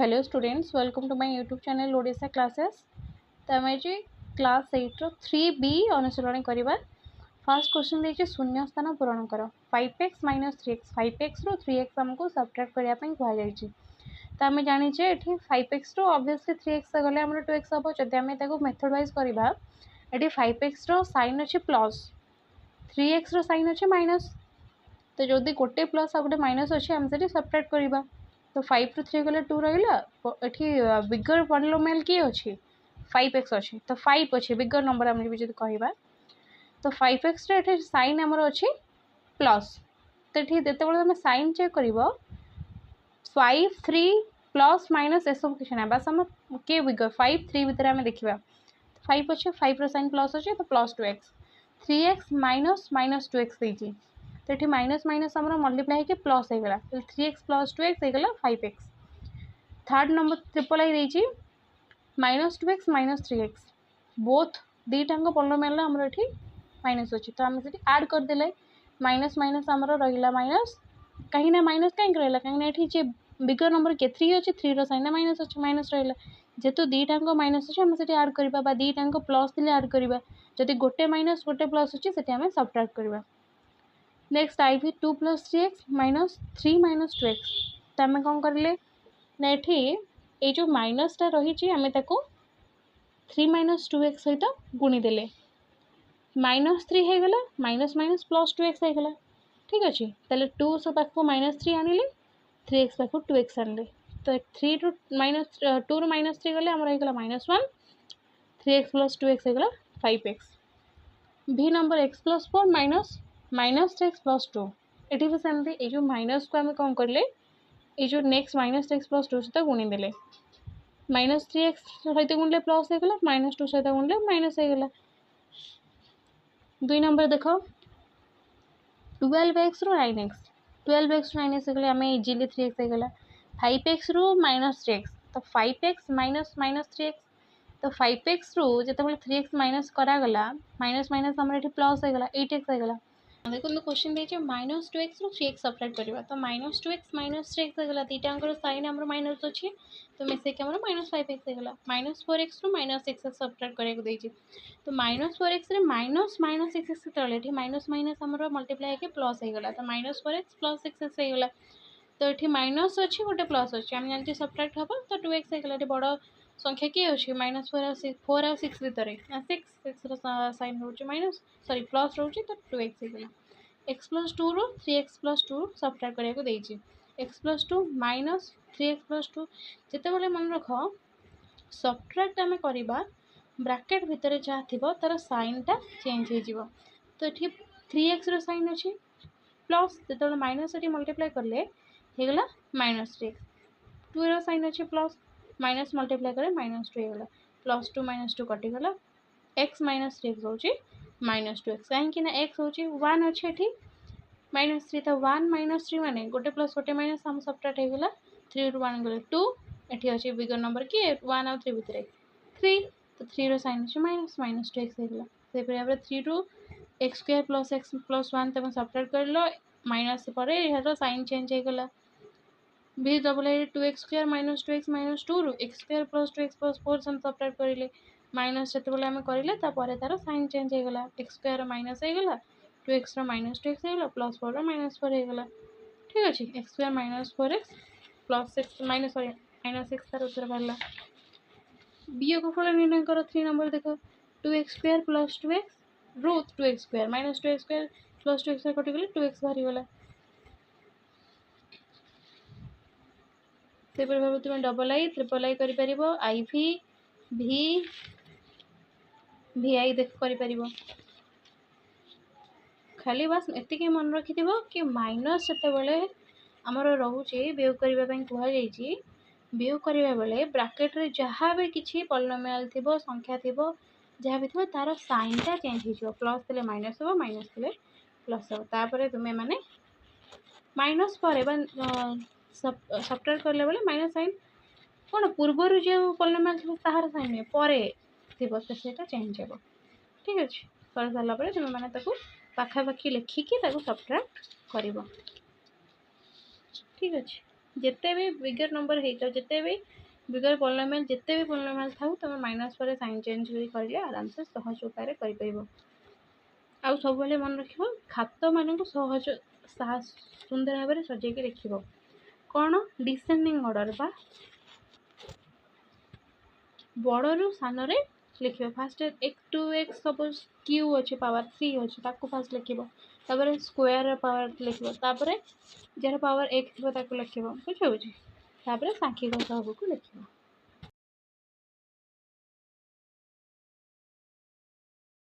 Hello students, welcome to my YouTube channel Odisha classes. तो आम आज क्लास 8 3B अनुसरण करवा। फर्स्ट क्वेश्चन देखिए, शून्य स्थान पूरण कर 5x - 3x 5x रु 3x आमको सब्ट्रैक्ट करने कहुई। तो आम जाचे ये 5x रु ऑब्वियसली 3x गले 2x हम जब आम मेथड वाइज करवा। ये 5x साइन अच्छे प्लस 3x साइन अच्छे माइनस। तो जदि गोटे प्लस आ गोटे माइनस अच्छे आम से सब्ट्रैक्ट करवा। तो 5 रु 3 गले 2 रहा। ये बिगर पॉलिनोमियल किए अच्छी 5x अच्छे, तो 5 अच्छे बिगर नंबर आम भी जब कह। तो 5x साइन आमर अच्छी प्लस। तो ये जिते साइन चेक कर 5 3 प्लस माइनस ए सब किसी ना, बस आम किए बिगर 5 3 भितर आम देखा 5 अच्छे 5 साइन प्लस अच्छे, तो plus 2x 3x minus minus 2x देती। तो ये माइनस माइनस आम मल्टीप्लाई हो प्लस हो गला, 3x प्लस 2x हो गला 5x। Third number triple I देती minus 2x minus 3x both दीटाक पॉलिनोमियल आमर ये माइनस अच्छी। तो आम से आड करदे माइनस माइनस आमर रहा माइनस, कहीं माइनस कहीं रहा कहीं ये बिगर नंबर के 3 अच्छे 3 रही माइनस अच्छे माइनस रहा। जेहेतु दीटाक माइनस अच्छे आम से आड करवा, दीटाक प्लस थे आड करवा। जदि गोटे माइनस गोटे प्लस अच्छे से आम सब्ट्रैक्ट करवा। नेक्स्ट आई भी 2 + 3x माइनस 3 माइनस 2x। तो आम कौन करें ना, ये जो माइनसटा रही आम 3 माइनस 2x सहित गुणीदे माइनस 3 हो गला, माइनस माइनस प्लस 2x हो गला। ठीक अच्छे, तेल 2 पाख माइनस 3 आनिले 3x पाख 2x आनिले। तो 3 रु माइनस 2 रु माइनस 3 गले आम होगा -1, 3x प्लस 2x होगा 5x। भी number x plus 4 minus minus 3x plus 2। ये भी सेमती ये जो माइनस को आम कौन करें, ये जो नेक्स्ट माइनस 3x प्लस 2 सहित गुणीदे माइनस 3x सहित गुणिले प्लस होगा, माइनस 2 सहित गुणिले माइनस होगा। 2 नंबर देख 12x रु 9x 12x रु 9x हो आम इजिली 3x होगा। 5x रु माइनस 3x, तो 5x माइनस माइनस 3x। तो 5x रु जो 3x माइनस करागला माइनस माइनस आम ये प्लस होगा 8x होगा। देखो क्वेश्चन देखिए माइनस 2x रु 3x सब्ट्रैक्ट करवा। तो माइनस 2x माइनस 3x होगा, दीटांकर साइन आम माइनस अच्छे, तो मिसेक आम माइनस 5x होगा। माइनस 4x रु माइनस x सब्ट्रैक्ट कराई। तो minus 4x minus minus x से माइनस माइनस आम मल्टीप्लाई होकर प्लस होगा। तो माइनस 4x प्लस x होगा। तो ये माइनस अच्छी गोटे प्लस अच्छे आम जानते सब्ट्रैक्ट हम, तो 2x होगा। ये बड़ संख्या किए अच्छे माइनस 4 और 6 भितर 6 साइन रोचे माइनस सॉरी प्लस रोचे, तो 2x होगा। x प्लस 2 रु 3x प्लस 2 सब्ट्रैक्ट कराया x plus 2 minus 3x plus 2। जिते मन रख सब्ट्रैक्ट आम करवा ब्रैकेट भितर जहाँ थी तार साइनटा चेंज हो। तो ये 3x साइन अच्छे प्लस जो माइनस ये मल्टीप्लाई कले होगा माइनस 3x, 2 रो साइन अच्छे प्लस माइनस मल्टीप्लाई कले माइनस 2 होगा, plus 2 minus 2 कटिगला x minus 3x हो माइनस 2x। कहीं एक्स हूँ 1 अच्छे ये माइनस 3, तो 1 माइनस 3 माने गोटे प्लस गोटे माइनस आम सब्ट्रैक्ट होगा 3 रु 1 गले 2। ये अच्छे बिगर नंबर किए 1 और 3 भितर 3, तो 3 रो साइन अच्छे माइनस माइनस 2x होगा। से भाव में 3 रु x² प्लस 1 तुम सब्ट्रैक्ट कर लो माइनस पर यार साइन चेंज होगा। भी double 2x² minus 2x minus 2 रु x² प्लस 2x प्लस 4 से सब्ट्रैक्ट करें माइनस जो आम करें तार साइन चेंज होगा x² माइनस होगा 2x माइनस 2x होगा प्लस 4 माइनस 4 होगा। ठीक अच्छे x² minus 4x plus 6 minus sorry minus 6 तार उत्तर बाहर। वियोगफल निर्णय कर 3 नंबर देख 2x² प्लस 2x रु 2x² minus 2x² plus 2x कटिगले 2x बाहरी गला। से भाव तुम डबल आई ट्रिपल आई कर आई भी आई देख कर खाली बस एतिक मन रखि कि माइनस जो आमर रोचे वियोग करने कहुई। वियोग करने बेले ब्रैकेट रे जहाँ भी किसी पॉलिनोमियल थी संख्या थी जहाँ भी थी तार साइनटा चेंज हो प्लस थे माइनस हो माइनस थे प्लस हो। तापर तुम्हें माने माइनस पर सब्ट्रैक्ट करले बेले माइनस साइन कौन पूर्वर जो पॉलिनोमियल थी तार साइन नहीं पर थी चेंज हो। ठीक अच्छे कर सारापर तुम्हें मैंने पाखापाखि लिखिकी सब्ट्रैक्ट कर। ठीक अच्छे जिते भी बिगर नंबर हो जिते भी बिगर पॉलिनोमियल जिते भी पॉलिनोमियल था तुम माइनस पर साइन चेंज कर आराम से सहज उपाय कर आउ सब मन रख खात मान सहज सुंदर भाव में सजेक लिख कौन डिसेंडिंग ऑर्डर बा बड़ू सान लिख फास्ट x2x सपोज क्यू अच्छे पावर सी अच्छे फास्ट लिख स्क्वायर पावर लिख जार पावर 1 थी लिख बुझे सांख्यिक सहग को लिख